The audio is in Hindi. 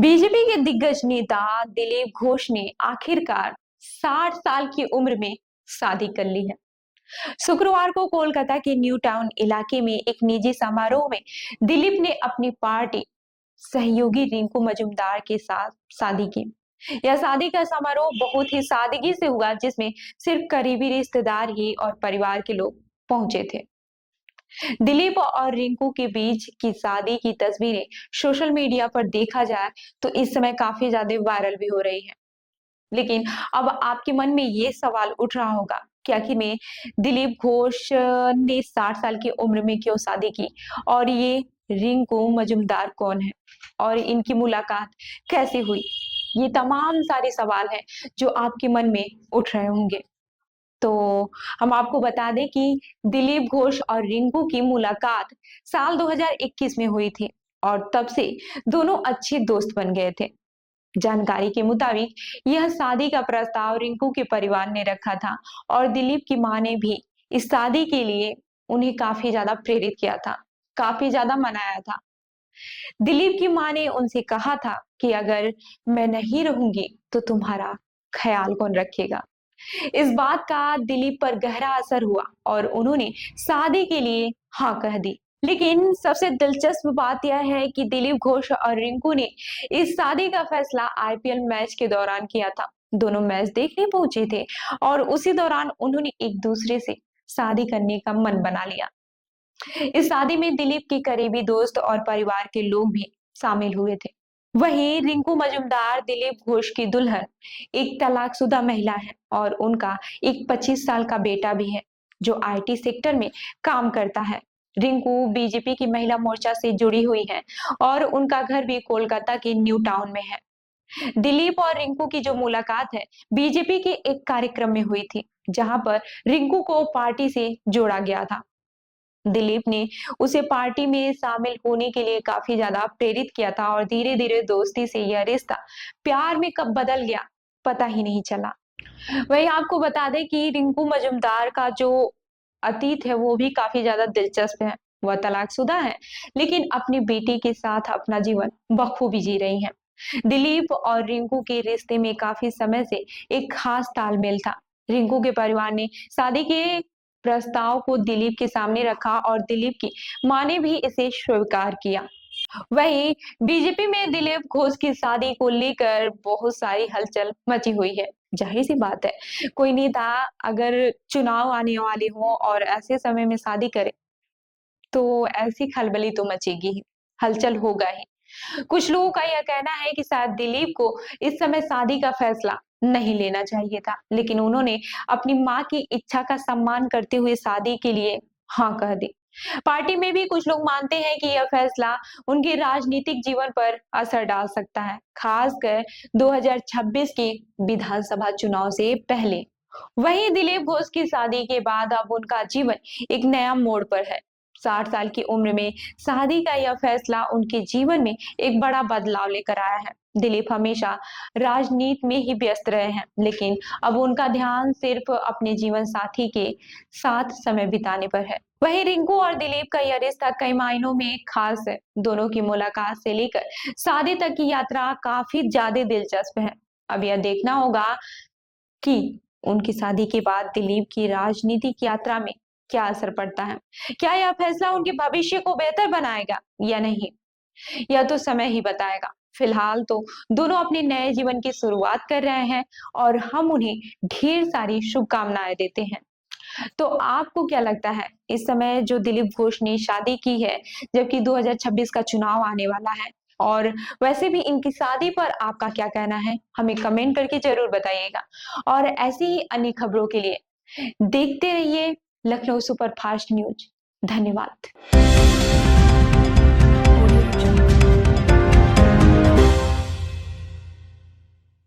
बीजेपी के दिग्गज नेता दिलीप घोष ने आखिरकार 60 साल की उम्र में शादी कर ली है। शुक्रवार को कोलकाता के न्यू टाउन इलाके में एक निजी समारोह में दिलीप ने अपनी पार्टी सहयोगी रिंकू मजूमदार के साथ शादी की। यह शादी का समारोह बहुत ही सादगी से हुआ, जिसमें सिर्फ करीबी रिश्तेदार ही और परिवार के लोग पहुंचे थे। दिलीप और रिंकू के बीच की शादी की तस्वीरें सोशल मीडिया पर देखा जाए तो इस समय काफी ज्यादा वायरल भी हो रही है। लेकिन अब आपके मन में ये सवाल उठ रहा होगा कि आखिर में दिलीप घोष ने 60 साल की उम्र में क्यों शादी की, और ये रिंकू मजूमदार कौन है और इनकी मुलाकात कैसे हुई। ये तमाम सारे सवाल हैं जो आपके मन में उठ रहे होंगे। तो हम आपको बता दें कि दिलीप घोष और रिंकू की मुलाकात साल 2021 में हुई थी और तब से दोनों अच्छे दोस्त बन गए थे। जानकारी के मुताबिक यह शादी का प्रस्ताव रिंकू के परिवार ने रखा था और दिलीप की मां ने भी इस शादी के लिए उन्हें काफी ज्यादा प्रेरित किया था, काफी ज्यादा मनाया था। दिलीप की मां ने उनसे कहा था कि अगर मैं नहीं रहूंगी तो तुम्हारा ख्याल कौन रखेगा। इस बात का दिलीप पर गहरा असर हुआ और उन्होंने शादी के लिए हाँ कह दी। लेकिन सबसे दिलचस्प बात यह है कि दिलीप घोष और रिंकू ने इस शादी का फैसला आईपीएल मैच के दौरान किया था। दोनों मैच देखने पहुंचे थे और उसी दौरान उन्होंने एक दूसरे से शादी करने का मन बना लिया। इस शादी में दिलीप के करीबी दोस्त और परिवार के लोग भी शामिल हुए थे। वहीं रिंकू मजूमदार दिलीप घोष की दुल्हन एक तलाकशुदा महिला है और उनका एक 25 साल का बेटा भी है जो आईटी सेक्टर में काम करता है। रिंकू बीजेपी की महिला मोर्चा से जुड़ी हुई है और उनका घर भी कोलकाता के न्यू टाउन में है। दिलीप और रिंकू की जो मुलाकात है बीजेपी के एक कार्यक्रम में हुई थी, जहां पर रिंकू को पार्टी से जोड़ा गया था। दिलीप ने उसे पार्टी में शामिल होने के लिए काफी ज्यादा प्रेरित किया था और धीरे धीरे दोस्ती से यह रिश्ता प्यार में कब बदल गया पता ही नहीं चला। वही आपको बता दें कि रिंकू मजूमदार का जो अतीत है वो भी काफी ज्यादा दिलचस्प है। वह तलाकशुदा है लेकिन अपनी बेटी के साथ अपना जीवन बखूबी जी रही है। दिलीप और रिंकू के रिश्ते में काफी समय से एक खास तालमेल था। रिंकू के परिवार ने शादी के प्रस्ताव को दिलीप के सामने रखा और दिलीप की मां ने भी इसे स्वीकार किया। वहीं बीजेपी में दिलीप घोष की शादी को लेकर बहुत सारी हलचल मची हुई है। जाहिर सी बात है, कोई नेता अगर चुनाव आने वाले हो और ऐसे समय में शादी करे तो ऐसी खलबली तो मचेगी ही, हलचल होगा ही। कुछ लोगों का यह कहना है कि शायद दिलीप को इस समय शादी का फैसला नहीं लेना चाहिए था, लेकिन उन्होंने अपनी मां की इच्छा का सम्मान करते हुए शादी के लिए हाँ कह दी। पार्टी में भी कुछ लोग मानते हैं कि यह फैसला उनके राजनीतिक जीवन पर असर डाल सकता है, खासकर 2026 के विधानसभा चुनाव से पहले। वहीं दिलीप घोष की शादी के बाद अब उनका जीवन एक नया मोड़ पर है। 60 साल की उम्र में शादी का यह फैसला उनके जीवन में एक बड़ा बदलाव लेकर आया है। दिलीप हमेशा राजनीति में ही व्यस्त रहे हैं, लेकिन अब उनका ध्यान सिर्फ अपने जीवन साथी के साथ समय बिताने पर है। वहीं रिंकू और दिलीप का यह रिश्ता कई मायनों में खास है। दोनों की मुलाकात से लेकर शादी तक की यात्रा काफी ज्यादा दिलचस्प है। अब यह देखना होगा कि उनकी शादी के बाद दिलीप की राजनीतिक यात्रा में क्या असर पड़ता है। क्या यह फैसला उनके भविष्य को बेहतर बनाएगा या नहीं, यह तो समय ही बताएगा। फिलहाल तो दोनों अपने नए जीवन की शुरुआत कर रहे हैं और हम उन्हें ढेर सारी शुभकामनाएं देते हैं। तो आपको क्या लगता है, इस समय जो दिलीप घोष ने शादी की है, जबकि 2026 का चुनाव आने वाला है, और वैसे भी इनकी शादी पर आपका क्या कहना है, हमें कमेंट करके जरूर बताइएगा। और ऐसी ही अन्य खबरों के लिए देखते रहिए लखनऊ सुपरफास्ट न्यूज। धन्यवाद।